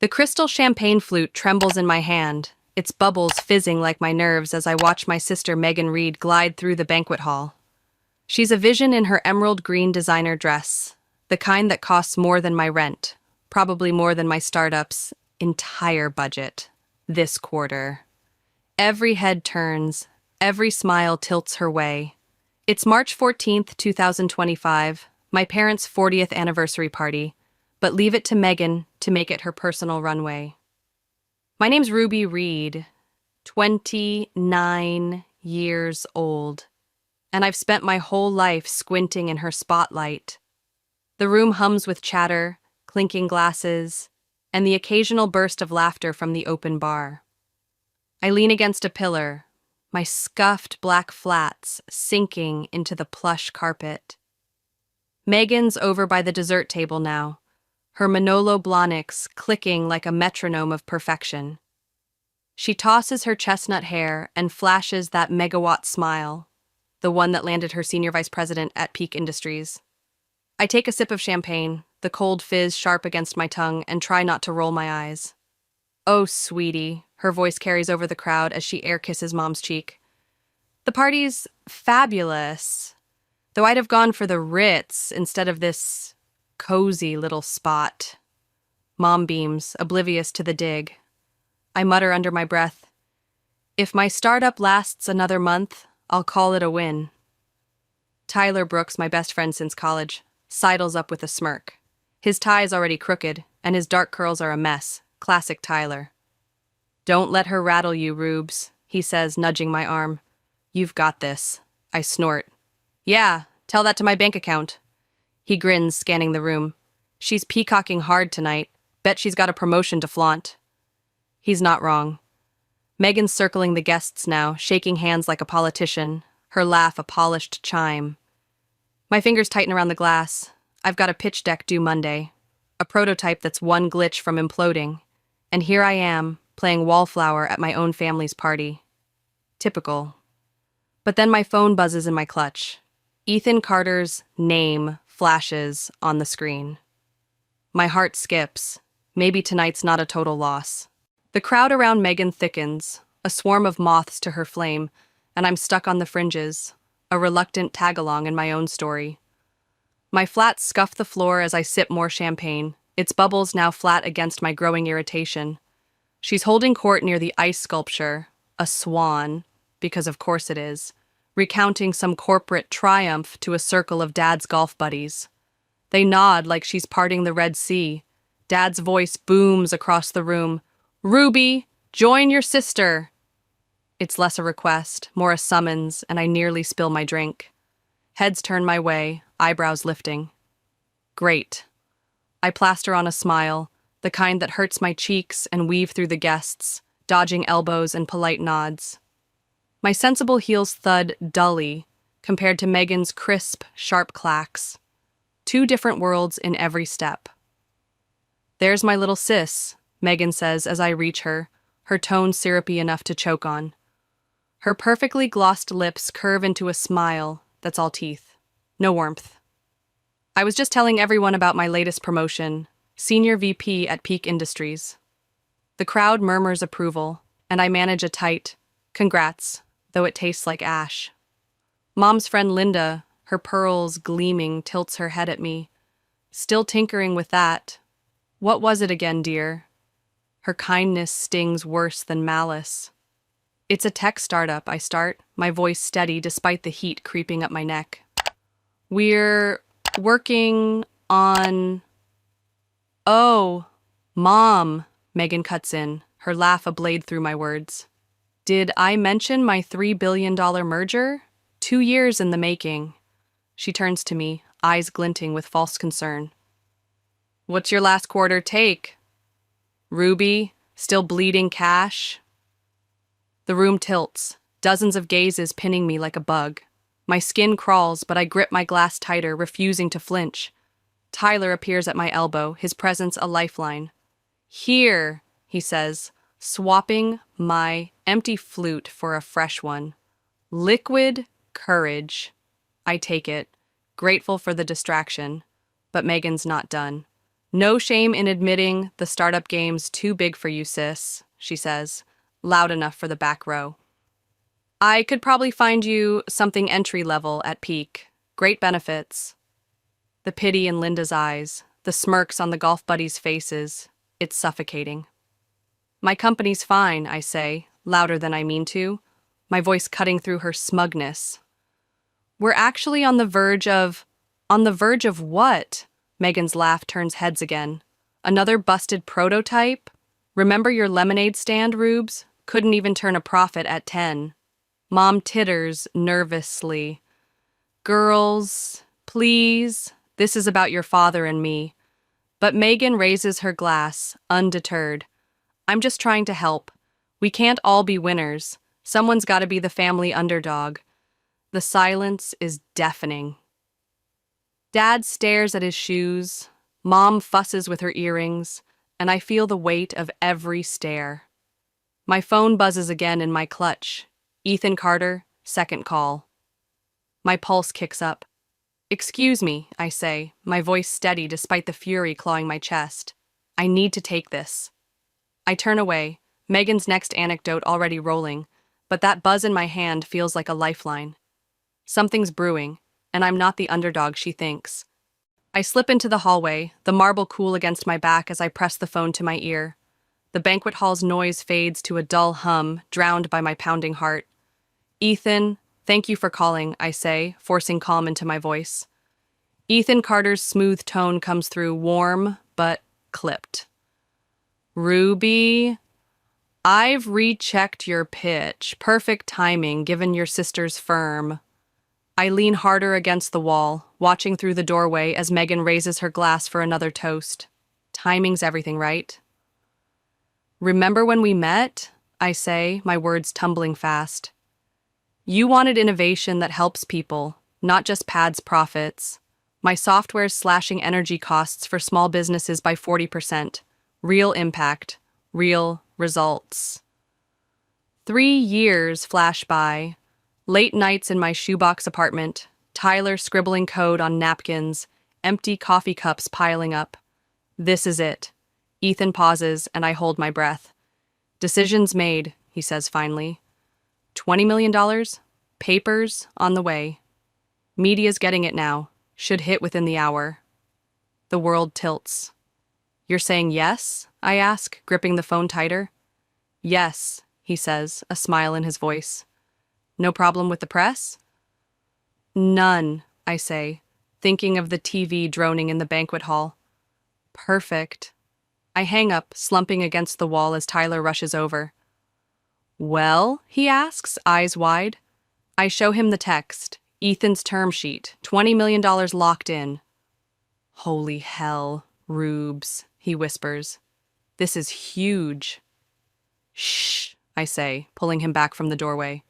The crystal champagne flute trembles in my hand, its bubbles fizzing like my nerves as I watch my sister Megan Reed glide through the banquet hall. She's a vision in her emerald green designer dress, the kind that costs more than my rent, probably more than my startup's entire budget, this quarter. Every head turns, every smile tilts her way. It's March 14th, 2025, my parents' 40th anniversary party, but leave it to Megan to make it her personal runway. My name's Ruby Reed, 29 years old, and I've spent my whole life squinting in her spotlight. The room hums with chatter, clinking glasses, and the occasional burst of laughter from the open bar. I lean against a pillar, my scuffed black flats sinking into the plush carpet. Megan's over by the dessert table now, her Manolo Blahniks clicking like a metronome of perfection. She tosses her chestnut hair and flashes that megawatt smile, the one that landed her senior vice president at Peak Industries. I take a sip of champagne, the cold fizz sharp against my tongue, and try not to roll my eyes. "Oh, sweetie," her voice carries over the crowd as she air kisses Mom's cheek. "The party's fabulous, though I'd have gone for the Ritz instead of this cozy little spot." Mom beams, oblivious to the dig. I mutter under my breath, "If my startup lasts another month, I'll call it a win." Tyler Brooks, my best friend since college, sidles up with a smirk. His tie is already crooked, and his dark curls are a mess. Classic Tyler. "Don't let her rattle you, Rubes," he says, nudging my arm. "You've got this." I snort. "Yeah, tell that to my bank account." He grins, scanning the room. "She's peacocking hard tonight. Bet she's got a promotion to flaunt." He's not wrong. Megan's circling the guests now, shaking hands like a politician, her laugh a polished chime. My fingers tighten around the glass. I've got a pitch deck due Monday, a prototype that's one glitch from imploding, and here I am, playing wallflower at my own family's party. Typical. But then my phone buzzes in my clutch. Ethan Carter's name flashes on the screen. My heart skips. Maybe tonight's not a total loss. The crowd around Megan thickens, a swarm of moths to her flame, and I'm stuck on the fringes, a reluctant tag-along in my own story. My flats scuff the floor as I sip more champagne, its bubbles now flat against my growing irritation. She's holding court near the ice sculpture, a swan, because of course it is, recounting some corporate triumph to a circle of Dad's golf buddies. They nod like she's parting the Red Sea. Dad's voice booms across the room. "Ruby, join your sister!" It's less a request, more a summons, and I nearly spill my drink. Heads turn my way, eyebrows lifting. Great. I plaster on a smile, the kind that hurts my cheeks, and weave through the guests, dodging elbows and polite nods. My sensible heels thud dully, compared to Megan's crisp, sharp clacks. Two different worlds in every step. "There's my little sis," Megan says as I reach her, her tone syrupy enough to choke on. Her perfectly glossed lips curve into a smile that's all teeth. No warmth. "I was just telling everyone about my latest promotion, Senior VP at Peak Industries." The crowd murmurs approval, and I manage a tight, "Congrats," though it tastes like ash. Mom's friend Linda, her pearls gleaming, tilts her head at me. "Still tinkering with that. What was it again, dear?" Her kindness stings worse than malice. "It's a tech startup," I start, my voice steady despite the heat creeping up my neck. "We're working on..." "Oh, Mom," Megan cuts in, her laugh a blade through my words. "Did I mention my $3 billion merger? 2 years in the making." She turns to me, eyes glinting with false concern. "What's your last quarter take? Ruby, still bleeding cash?" The room tilts, dozens of gazes pinning me like a bug. My skin crawls, but I grip my glass tighter, refusing to flinch. Tyler appears at my elbow, his presence a lifeline. "Here," he says, swapping my empty flute for a fresh one. "Liquid courage." I take it, grateful for the distraction, but Megan's not done. No shame in admitting the startup game's too big for you, sis, she says, loud enough for the back row. I could probably find you something entry level at peak. Great benefits. The pity in Linda's eyes, the smirks on the golf buddies' faces. It's suffocating. My company's fine, I say, louder than I mean to, my voice cutting through her smugness. We're actually on the verge of... On the verge of what? Megan's laugh turns heads again. Another busted prototype? Remember your lemonade stand, Rubes? Couldn't even turn a profit at 10. Mom titters nervously. Girls, please, this is about your father and me. But Megan raises her glass, undeterred. I'm just trying to help. We can't all be winners. Someone's got to be the family underdog. The silence is deafening. Dad stares at his shoes. Mom fusses with her earrings, and I feel the weight of every stare. My phone buzzes again in my clutch. Ethan Carter, second call. My pulse kicks up. Excuse me, I say, my voice steady despite the fury clawing my chest. I need to take this. I turn away, Megan's next anecdote already rolling, but that buzz in my hand feels like a lifeline. Something's brewing, and I'm not the underdog she thinks. I slip into the hallway, the marble cool against my back as I press the phone to my ear. The banquet hall's noise fades to a dull hum, drowned by my pounding heart. Ethan, thank you for calling, I say, forcing calm into my voice. Ethan Carter's smooth tone comes through warm, but clipped. Ruby, I've rechecked your pitch. Perfect timing, given your sister's firm. I lean harder against the wall, watching through the doorway as Megan raises her glass for another toast. Timing's everything, right? Remember when we met? I say, my words tumbling fast. You wanted innovation that helps people, not just pads profits. My software's slashing energy costs for small businesses by 40%. Real impact, real results. 3 years flash by. Late nights in my shoebox apartment, Tyler scribbling code on napkins, empty coffee cups piling up. This is it. Ethan pauses, and I hold my breath. Decisions made, he says finally. $20 million? Papers on the way. Media's getting it now. Should hit within the hour. The world tilts. You're saying yes? I ask, gripping the phone tighter. Yes, he says, a smile in his voice. No problem with the press? None, I say, thinking of the TV droning in the banquet hall. Perfect. I hang up, slumping against the wall as Tyler rushes over. Well, he asks, eyes wide. I show him the text, Ethan's term sheet, $20 million locked in. Holy hell, Rubes, he whispers. This is huge. Shh, I say, pulling him back from the doorway.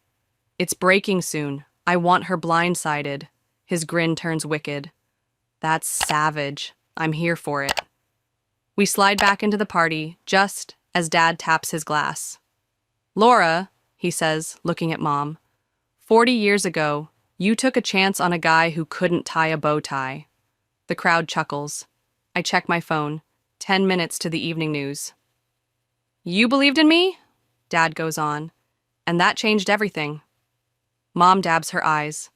It's breaking soon. I want her blindsided. His grin turns wicked. That's savage. I'm here for it. We slide back into the party, just as Dad taps his glass. Laura, he says, looking at Mom, 40 years ago, you took a chance on a guy who couldn't tie a bow tie. The crowd chuckles. I check my phone. 10 minutes to the evening news. You believed in me? Dad goes on. And that changed everything. Mom dabs her eyes.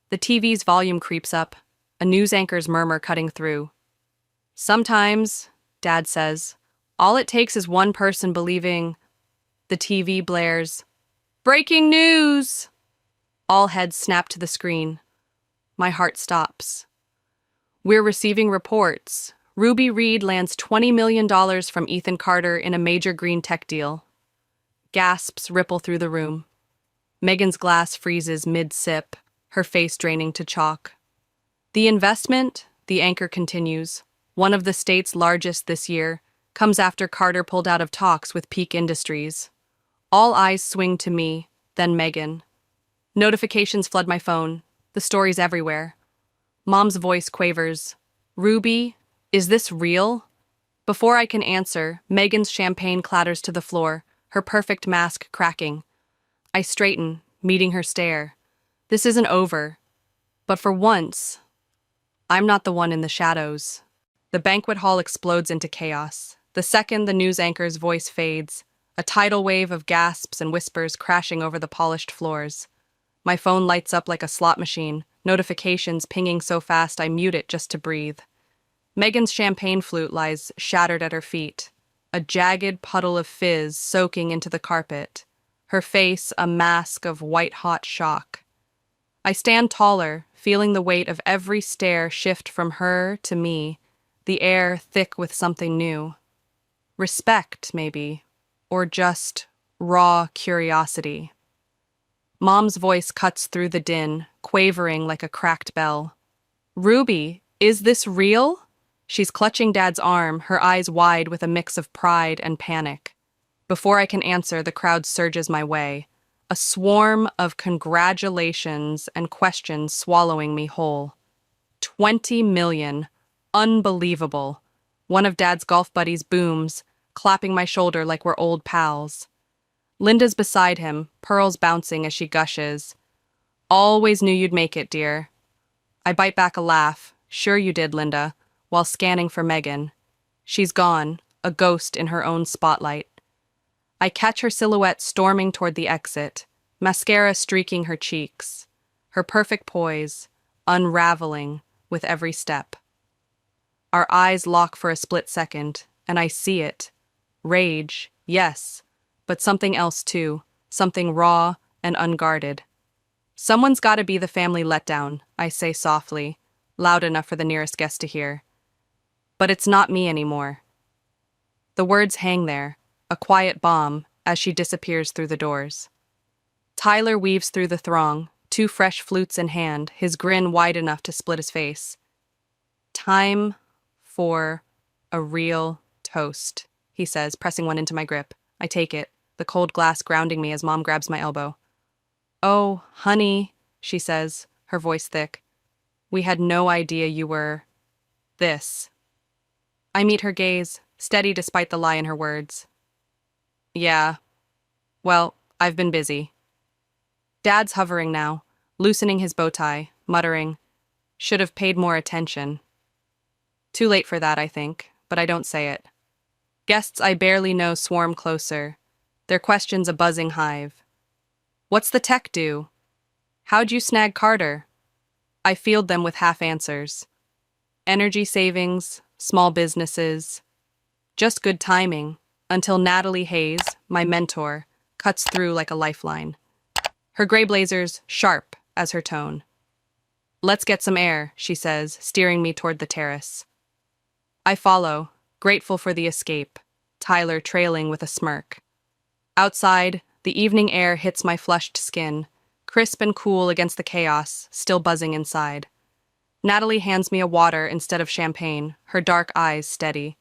The TV's volume creeps up, a news anchor's murmur cutting through. Sometimes, Dad says, all it takes is one person believing. The TV blares. Breaking news! All heads snap to the screen. My heart stops. We're receiving reports. Ruby Reed lands $20 million from Ethan Carter in a major green tech deal. Gasps ripple through the room. Megan's glass freezes mid-sip, her face draining to chalk. The investment, the anchor continues, one of the state's largest this year, comes after Carter pulled out of talks with Peak Industries. All eyes swing to me, then Megan. Notifications flood my phone. The story's everywhere. Mom's voice quavers. Ruby, is this real? Before I can answer, Megan's champagne clatters to the floor, her perfect mask cracking. I straighten, meeting her stare. This isn't over. But for once, I'm not the one in the shadows. The banquet hall explodes into chaos. The second the news anchor's voice fades, a tidal wave of gasps and whispers crashing over the polished floors. My phone lights up like a slot machine, notifications pinging so fast I mute it just to breathe. Megan's champagne flute lies shattered at her feet, a jagged puddle of fizz soaking into the carpet, her face a mask of white-hot shock. I stand taller, feeling the weight of every stare shift from her to me, the air thick with something new. Respect, maybe, or just raw curiosity. Mom's voice cuts through the din, quavering like a cracked bell. "Ruby, is this real?" She's clutching Dad's arm, her eyes wide with a mix of pride and panic. Before I can answer, the crowd surges my way, a swarm of congratulations and questions swallowing me whole. 20 million. Unbelievable. One of Dad's golf buddies booms, clapping my shoulder like we're old pals. Linda's beside him, pearls bouncing as she gushes. "Always knew you'd make it, dear." I bite back a laugh. "Sure you did, Linda," while scanning for Megan. She's gone, a ghost in her own spotlight. I catch her silhouette storming toward the exit, mascara streaking her cheeks, her perfect poise, unraveling with every step. Our eyes lock for a split second, and I see it. Rage, yes, but something else too, something raw and unguarded. "Someone's gotta be the family letdown," I say softly, loud enough for the nearest guest to hear. But it's not me anymore. The words hang there, a quiet bomb, as she disappears through the doors. Tyler weaves through the throng, two fresh flutes in hand, his grin wide enough to split his face. "Time for a real toast," he says, pressing one into my grip. I take it, the cold glass grounding me as Mom grabs my elbow. "Oh, honey," she says, her voice thick. "We had no idea you were this." I meet her gaze, steady despite the lie in her words. "Yeah. Well, I've been busy." Dad's hovering now, loosening his bow tie, muttering, "Should have paid more attention." Too late for that, I think, but I don't say it. Guests I barely know swarm closer, their questions a buzzing hive. "What's the tech do? How'd you snag Carter?" I field them with half answers. Energy savings, small businesses. Just good timing, until Natalie Hayes, my mentor, cuts through like a lifeline. Her gray blazer's sharp as her tone. "Let's get some air," she says, steering me toward the terrace. I follow, grateful for the escape, Tyler trailing with a smirk. Outside, the evening air hits my flushed skin, crisp and cool against the chaos, still buzzing inside. Natalie hands me a water instead of champagne, her dark eyes steady.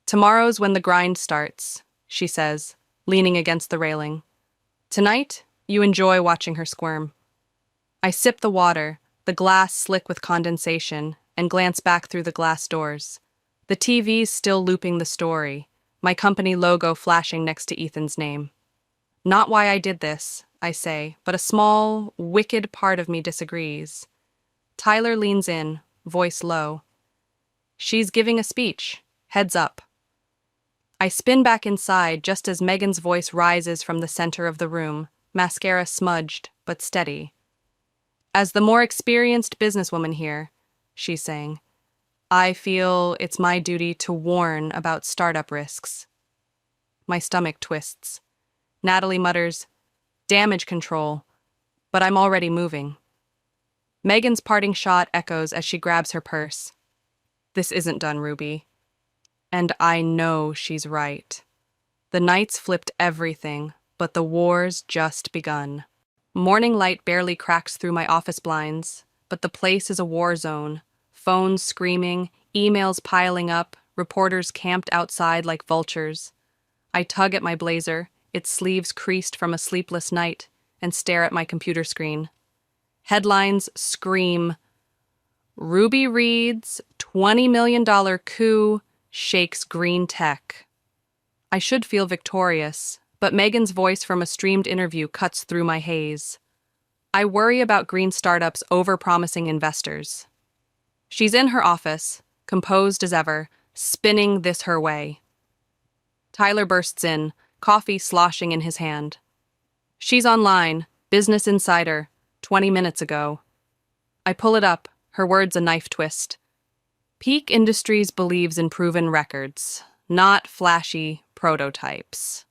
"Tomorrow's when the grind starts," she says, leaning against the railing. "Tonight, you enjoy watching her squirm." I sip the water, the glass slick with condensation, and glance back through the glass doors. The TV's still looping the story, my company logo flashing next to Ethan's name. "Not why I did this," I say, but a small, wicked part of me disagrees. Tyler leans in, voice low. "She's giving a speech. Heads up." I spin back inside just as Megan's voice rises from the center of the room, mascara smudged but steady. "As the more experienced businesswoman here," she's saying, "I feel it's my duty to warn about startup risks." My stomach twists. Natalie mutters, "Damage control," but I'm already moving. Megan's parting shot echoes as she grabs her purse. "This isn't done, Ruby." And I know she's right. The nights flipped everything, but the war's just begun. Morning light barely cracks through my office blinds, but the place is a war zone. Phones screaming, emails piling up, reporters camped outside like vultures. I tug at my blazer, its sleeves creased from a sleepless night, and stare at my computer screen. Headlines scream, "Ruby Reed's $20 million coup shakes green tech." I should feel victorious, but Megan's voice from a streamed interview cuts through my haze. I worry about green startups over-promising investors. She's in her office, composed as ever, spinning this her way. Tyler bursts in, coffee sloshing in his hand. She's online, Business Insider, 20 minutes ago. I pull it up, her words a knife twist. Peak Industries believes in proven records, not flashy prototypes.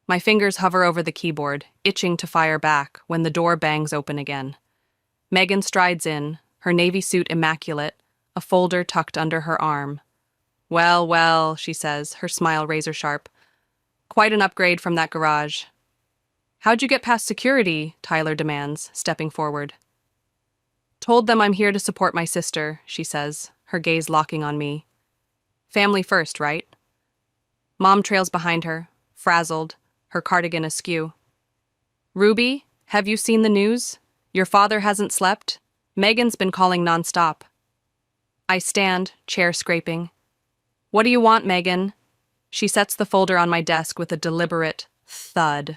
My fingers hover over the keyboard, itching to fire back when the door bangs open again. Megan strides in, her navy suit immaculate, a folder tucked under her arm. Well, well, she says, her smile razor sharp. Quite an upgrade from that garage. How'd you get past security? Tyler demands, stepping forward. Told them I'm here to support my sister, she says, her gaze locking on me. Family first, right? Mom trails behind her, frazzled, her cardigan askew. Ruby, have you seen the news? Your father hasn't slept? Megan's been calling nonstop. I stand, chair scraping. What do you want, Megan? She sets the folder on my desk with a deliberate thud.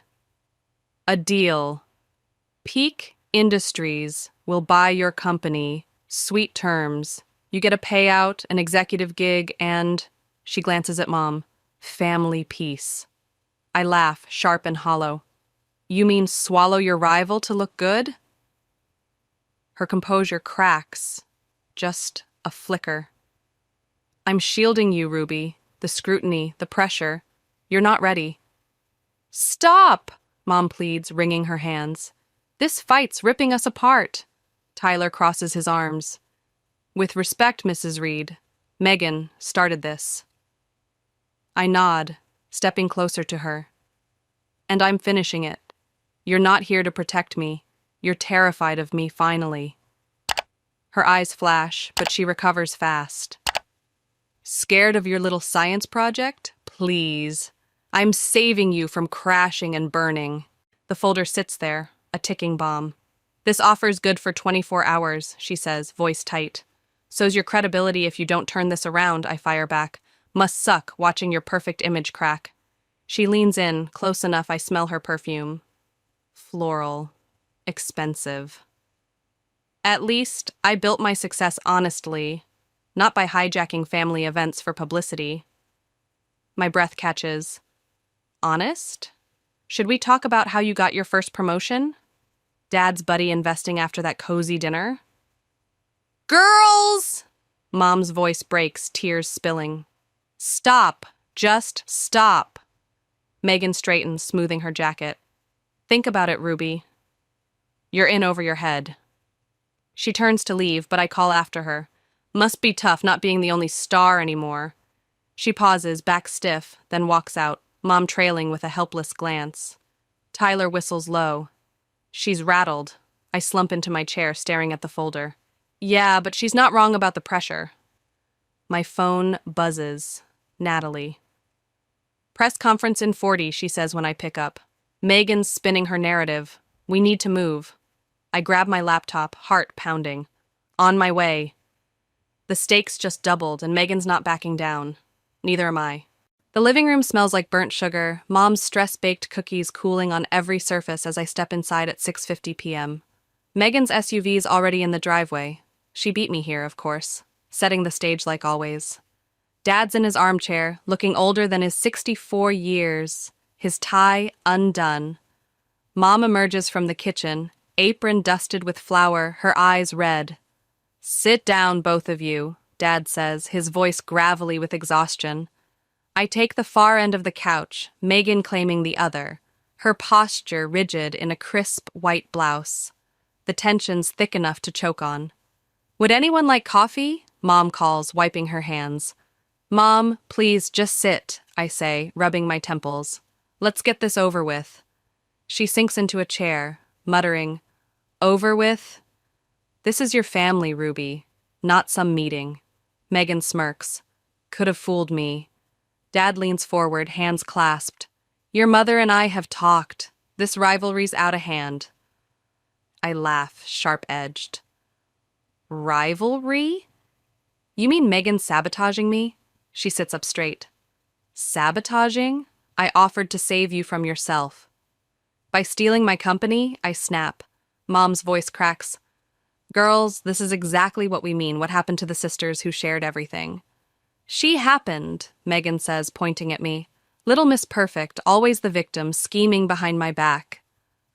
A deal. Peak Industries will buy your company. Sweet terms. You get a payout, an executive gig, and, she glances at Mom, family peace. I laugh, sharp and hollow. You mean swallow your rival to look good? Her composure cracks. Just a flicker. I'm shielding you, Ruby. The scrutiny, the pressure. You're not ready. Stop! Mom pleads, wringing her hands. This fight's ripping us apart. Tyler crosses his arms. With respect, Mrs. Reed, Megan started this. I nod, stepping closer to her. And I'm finishing it. You're not here to protect me. You're terrified of me, finally. Her eyes flash, but she recovers fast. Scared of your little science project? Please. I'm saving you from crashing and burning. The folder sits there, a ticking bomb. This offer's good for 24 hours, she says, voice tight. So's your credibility if you don't turn this around, I fire back. Must suck watching your perfect image crack. She leans in, close enough I smell her perfume. Floral. Expensive. At least, I built my success honestly, not by hijacking family events for publicity. My breath catches. Honest? Should we talk about how you got your first promotion? Dad's buddy investing after that cozy dinner? Girls! Mom's voice breaks, tears spilling. Stop. Just stop. Megan straightens, smoothing her jacket. Think about it, Ruby. You're in over your head. She turns to leave, but I call after her. Must be tough not being the only star anymore. She pauses, back stiff, then walks out, Mom trailing with a helpless glance. Tyler whistles low. She's rattled. I slump into my chair, staring at the folder. Yeah, but she's not wrong about the pressure. My phone buzzes. Natalie. Press conference in 40, she says when I pick up. Megan's spinning her narrative. We need to move. I grab my laptop, heart pounding. On my way. The stakes just doubled, and Megan's not backing down. Neither am I. The living room smells like burnt sugar, Mom's stress-baked cookies cooling on every surface as I step inside at 6:50 p.m. Megan's SUV's already in the driveway. She beat me here, of course, setting the stage like always. Dad's in his armchair, looking older than his 64 years, his tie undone. Mom emerges from the kitchen, apron dusted with flour, her eyes red. Sit down, both of you, Dad says, his voice gravelly with exhaustion. I take the far end of the couch, Megan claiming the other, her posture rigid in a crisp white blouse. The tension's thick enough to choke on. Would anyone like coffee? Mom calls, wiping her hands. Mom, please just sit, I say, rubbing my temples. Let's get this over with. She sinks into a chair, muttering, Over with? This is your family, Ruby, not some meeting. Megan smirks. Could have fooled me. Dad leans forward, hands clasped. Your mother and I have talked. This rivalry's out of hand. I laugh, sharp-edged. Rivalry? You mean Megan's sabotaging me? She sits up straight. Sabotaging? I offered to save you from yourself. By stealing my company, I snap. Mom's voice cracks. Girls, this is exactly what we mean. What happened to the sisters who shared everything? She happened, Megan says, pointing at me. Little Miss Perfect, always the victim, scheming behind my back.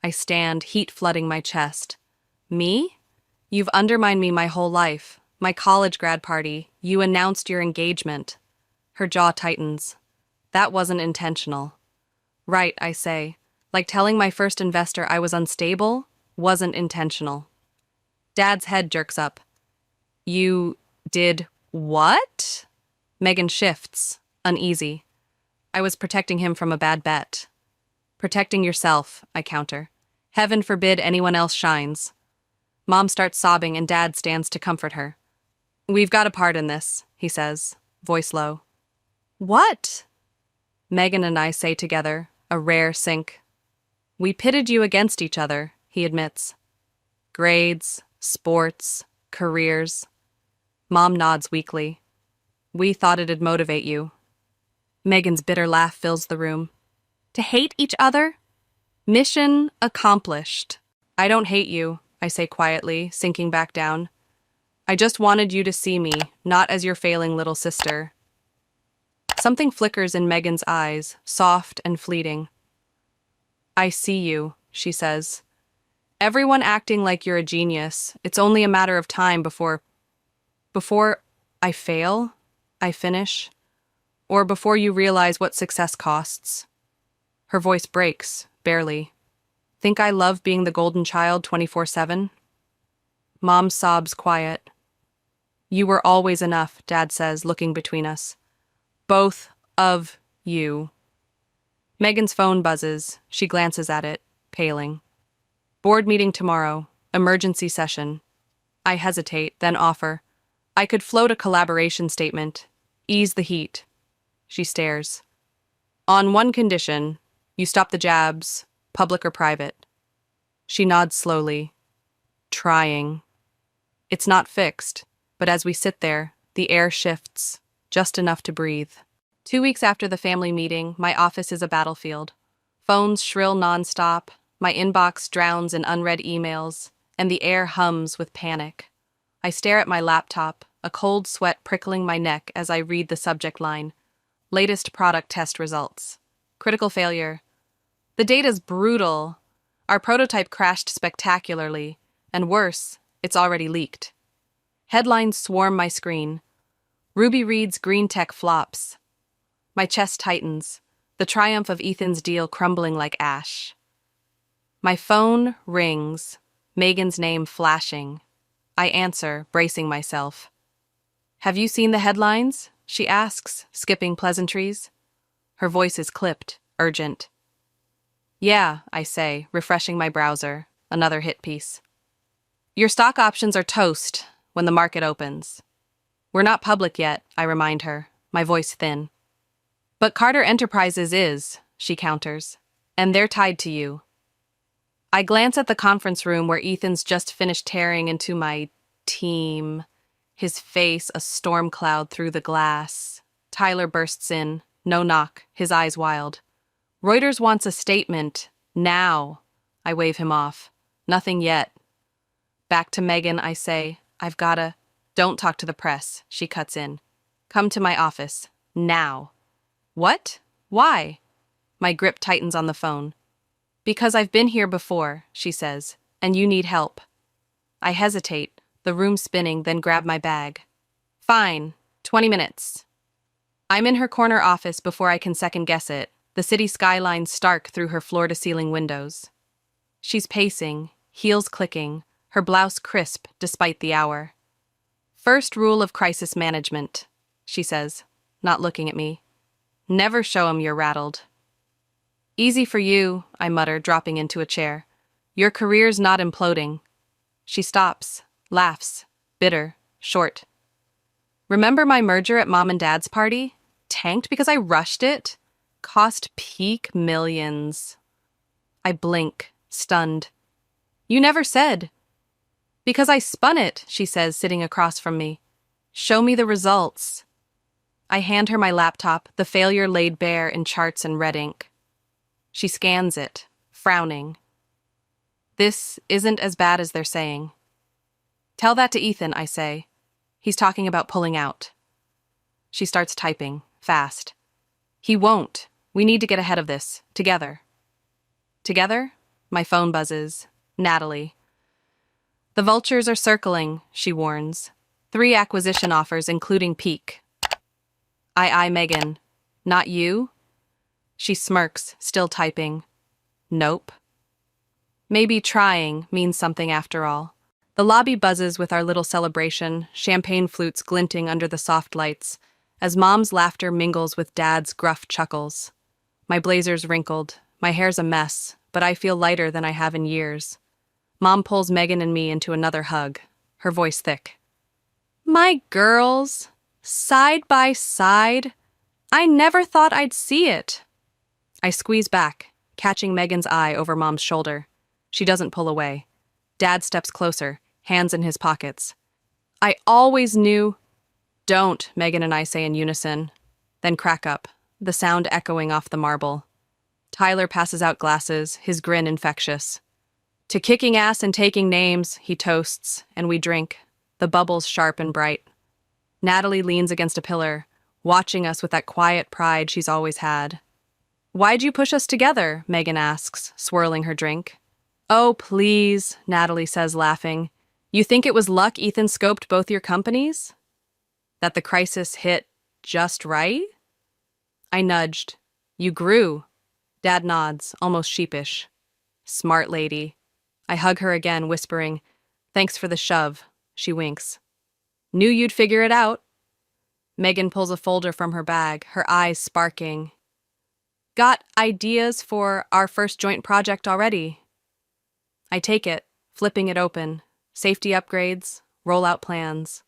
I stand, heat flooding my chest. Me? You've undermined me my whole life. My college grad party. You announced your engagement. Her jaw tightens. That wasn't intentional. Right, I say. Like telling my first investor I was unstable wasn't intentional. Dad's head jerks up. You did what? Megan shifts, uneasy. I was protecting him from a bad bet. Protecting yourself, I counter. Heaven forbid anyone else shines. Mom starts sobbing and Dad stands to comfort her. We've got a part in this, he says, voice low. What? Megan and I say together, a rare sync. We pitted you against each other, he admits. Grades, sports, careers. Mom nods weakly. We thought it'd motivate you. Megan's bitter laugh fills the room. To hate each other? Mission accomplished. I don't hate you, I say quietly, sinking back down. I just wanted you to see me, not as your failing little sister. Something flickers in Megan's eyes, soft and fleeting. I see you, she says. Everyone acting like you're a genius. It's only a matter of time before I fail, I finish, or before you realize what success costs. Her voice breaks, barely. Think I love being the golden child 24/7? Mom sobs quiet. You were always enough, Dad says, looking between us. Both of you. Megan's phone buzzes. She glances at it, paling. Board meeting tomorrow. Emergency session. I hesitate, then offer. I could float a collaboration statement. Ease the heat. She stares. On one condition, you stop the jabs, public or private. She nods slowly. Trying. It's not fixed, but as we sit there, the air shifts, just enough to breathe. 2 weeks after the family meeting, my office is a battlefield. Phones shrill nonstop, my inbox drowns in unread emails, and the air hums with panic. I stare at my laptop, a cold sweat prickling my neck as I read the subject line. Latest product test results. Critical failure. The data's brutal. Our prototype crashed spectacularly, and worse, it's already leaked. Headlines swarm my screen. Ruby reads green tech flops. My chest tightens, the triumph of Ethan's deal crumbling like ash. My phone rings, Megan's name flashing. I answer, bracing myself. Have you seen the headlines? She asks, skipping pleasantries. Her voice is clipped, urgent. Yeah, I say, refreshing my browser, another hit piece. Your stock options are toast when the market opens. We're not public yet, I remind her, my voice thin. But Carter Enterprises is, she counters, and they're tied to you. I glance at the conference room where Ethan's just finished tearing into my team, his face a storm cloud through the glass. Tyler bursts in, no knock, his eyes wild. Reuters wants a statement, now. I wave him off. Nothing yet. Back to Megan, I say, Don't talk to the press, she cuts in. Come to my office, now. What? Why? My grip tightens on the phone. Because I've been here before, she says, and you need help. I hesitate, the room spinning, then grab my bag. Fine, 20 minutes. I'm in her corner office before I can second guess it, the city skyline stark through her floor-to-ceiling windows. She's pacing, heels clicking, her blouse crisp despite the hour. First rule of crisis management, she says, not looking at me. Never show 'em you're rattled. Easy for you, I mutter, dropping into a chair. Your career's not imploding. She stops, laughs, bitter, short. Remember my merger at Mom and Dad's party? Tanked because I rushed it? Cost peak millions. I blink, stunned. You never said. Because I spun it, she says, sitting across from me. Show me the results. I hand her my laptop, the failure laid bare in charts and red ink. She scans it, frowning. This isn't as bad as they're saying. Tell that to Ethan, I say. He's talking about pulling out. She starts typing, fast. He won't. We need to get ahead of this, together. Together? My phone buzzes. Natalie. The vultures are circling, she warns. 3 acquisition offers, including Peak. I eye Megan. Not you? She smirks, still typing. Nope. Maybe trying means something after all. The lobby buzzes with our little celebration, champagne flutes glinting under the soft lights, as Mom's laughter mingles with Dad's gruff chuckles. My blazer's wrinkled, my hair's a mess, but I feel lighter than I have in years. Mom pulls Megan and me into another hug, her voice thick. My girls, side by side. I never thought I'd see it. I squeeze back, catching Megan's eye over Mom's shoulder. She doesn't pull away. Dad steps closer, hands in his pockets. I always knew. Don't, Megan and I say in unison, then crack up, the sound echoing off the marble. Tyler passes out glasses, his grin infectious. To kicking ass and taking names, he toasts, and we drink, the bubbles sharp and bright. Natalie leans against a pillar, watching us with that quiet pride she's always had. Why'd you push us together? Megan asks, swirling her drink. Oh, please, Natalie says, laughing. You think it was luck Ethan scoped both your companies? That the crisis hit just right? I nudged. You grew. Dad nods, almost sheepish. Smart lady. I hug her again, whispering, Thanks for the shove. She winks. Knew you'd figure it out. Megan pulls a folder from her bag, her eyes sparking. Got ideas for our first joint project already? I take it, flipping it open. Safety upgrades, rollout plans.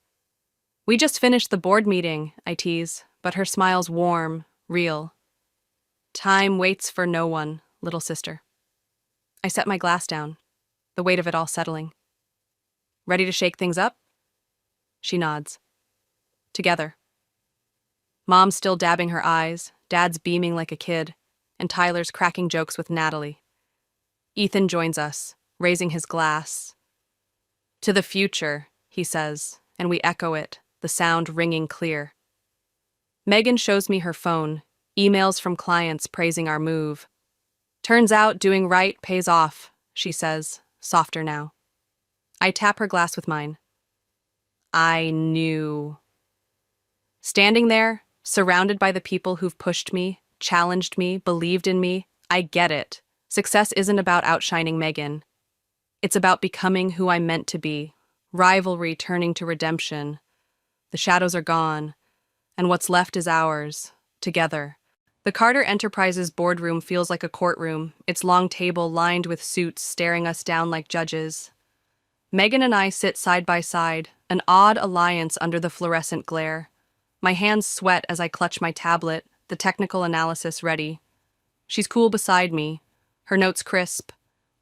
We just finished the board meeting, I tease, but her smile's warm, real. Time waits for no one, little sister. I set my glass down, the weight of it all settling. Ready to shake things up? She nods. Together. Mom's still dabbing her eyes, Dad's beaming like a kid, and Tyler's cracking jokes with Natalie. Ethan joins us, raising his glass. To the future, he says, and we echo it, the sound ringing clear. Megan shows me her phone, emails from clients praising our move. Turns out doing right pays off, she says, softer now. I tap her glass with mine. I knew. Standing there, surrounded by the people who've pushed me, challenged me, believed in me, I get it. Success isn't about outshining Megan. It's about becoming who I'm meant to be, rivalry turning to redemption. The shadows are gone, and what's left is ours, together. The Carter Enterprises boardroom feels like a courtroom, its long table lined with suits staring us down like judges. Megan and I sit side by side, an odd alliance under the fluorescent glare. My hands sweat as I clutch my tablet, the technical analysis ready. She's cool beside me, her notes crisp,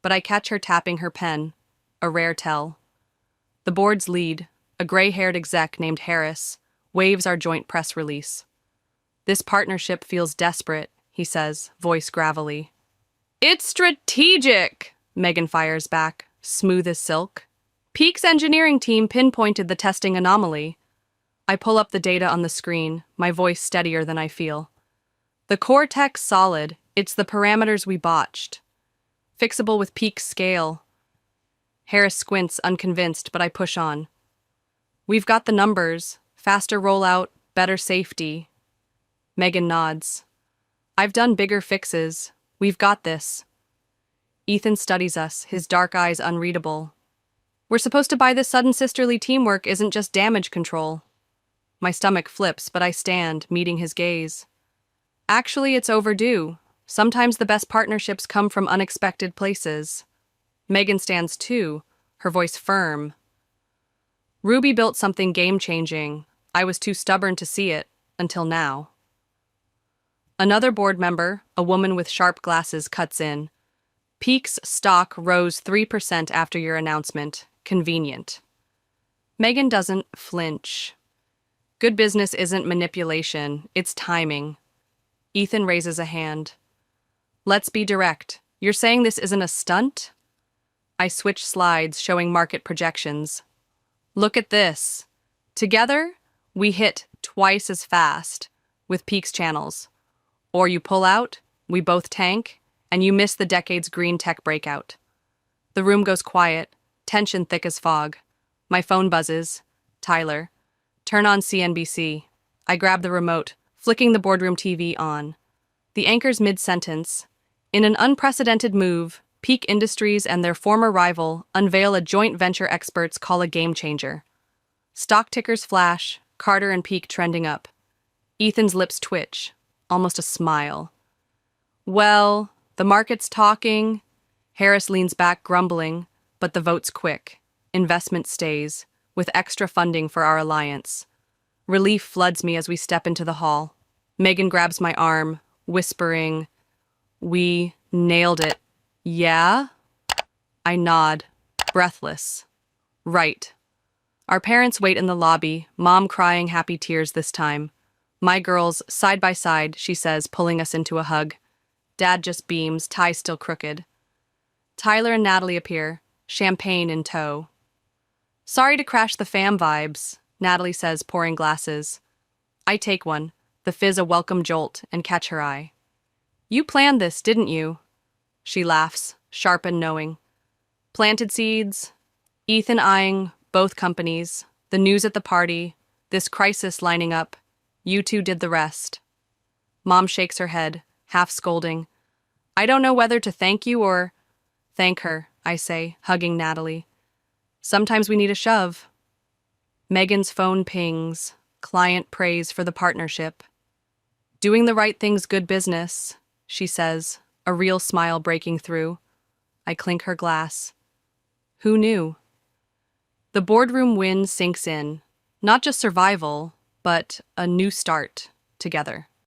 but I catch her tapping her pen, a rare tell. The board's lead, a gray-haired exec named Harris, waves our joint press release. This partnership feels desperate, he says, voice gravelly. It's strategic, Megan fires back, smooth as silk. Peak's engineering team pinpointed the testing anomaly. I pull up the data on the screen, my voice steadier than I feel. The core tech's solid, it's the parameters we botched. Fixable with Peak's scale. Harris squints, unconvinced, but I push on. We've got the numbers, faster rollout, better safety. Megan nods. I've done bigger fixes. We've got this. Ethan studies us, his dark eyes unreadable. We're supposed to buy this sudden sisterly teamwork isn't just damage control. My stomach flips, but I stand, meeting his gaze. Actually, it's overdue. Sometimes the best partnerships come from unexpected places. Megan stands too, her voice firm. Ruby built something game-changing. I was too stubborn to see it, until now. Another board member, a woman with sharp glasses, cuts in. Peak's stock rose 3% after your announcement. Convenient. Megan doesn't flinch. Good business isn't manipulation, it's timing. Ethan raises a hand. Let's be direct. You're saying this isn't a stunt? I switch slides, showing market projections. Look at this. Together, we hit twice as fast with Peak's channels. Or you pull out, we both tank, and you miss the decade's green tech breakout. The room goes quiet, tension thick as fog. My phone buzzes. Tyler. Turn on CNBC. I grab the remote, flicking the boardroom TV on. The anchor's mid-sentence. In an unprecedented move, Peak Industries and their former rival unveil a joint venture experts call a game changer. Stock tickers flash, Carter and Peak trending up. Ethan's lips twitch, almost a smile. Well, the market's talking. Harris leans back, grumbling, but the vote's quick. Investment stays, with extra funding for our alliance. Relief floods me as we step into the hall. Megan grabs my arm, whispering, "We nailed it." Yeah? I nod, breathless. Right. Our parents wait in the lobby, Mom crying happy tears this time. My girls, side by side, she says, pulling us into a hug. Dad just beams, tie still crooked. Tyler and Natalie appear, champagne in tow. Sorry to crash the fam vibes, Natalie says, pouring glasses. I take one, the fizz a welcome jolt, and catch her eye. You planned this, didn't you? She laughs, sharp and knowing. Planted seeds, Ethan eyeing both companies, the news at the party, this crisis lining up. You two did the rest. Mom shakes her head, half scolding. I don't know whether to thank you or... Thank her, I say, hugging Natalie. Sometimes we need a shove. Megan's phone pings, client praise for the partnership. Doing the right thing's good business, she says, a real smile breaking through. I clink her glass. Who knew? The boardroom wind sinks in, not just survival, but a new start together.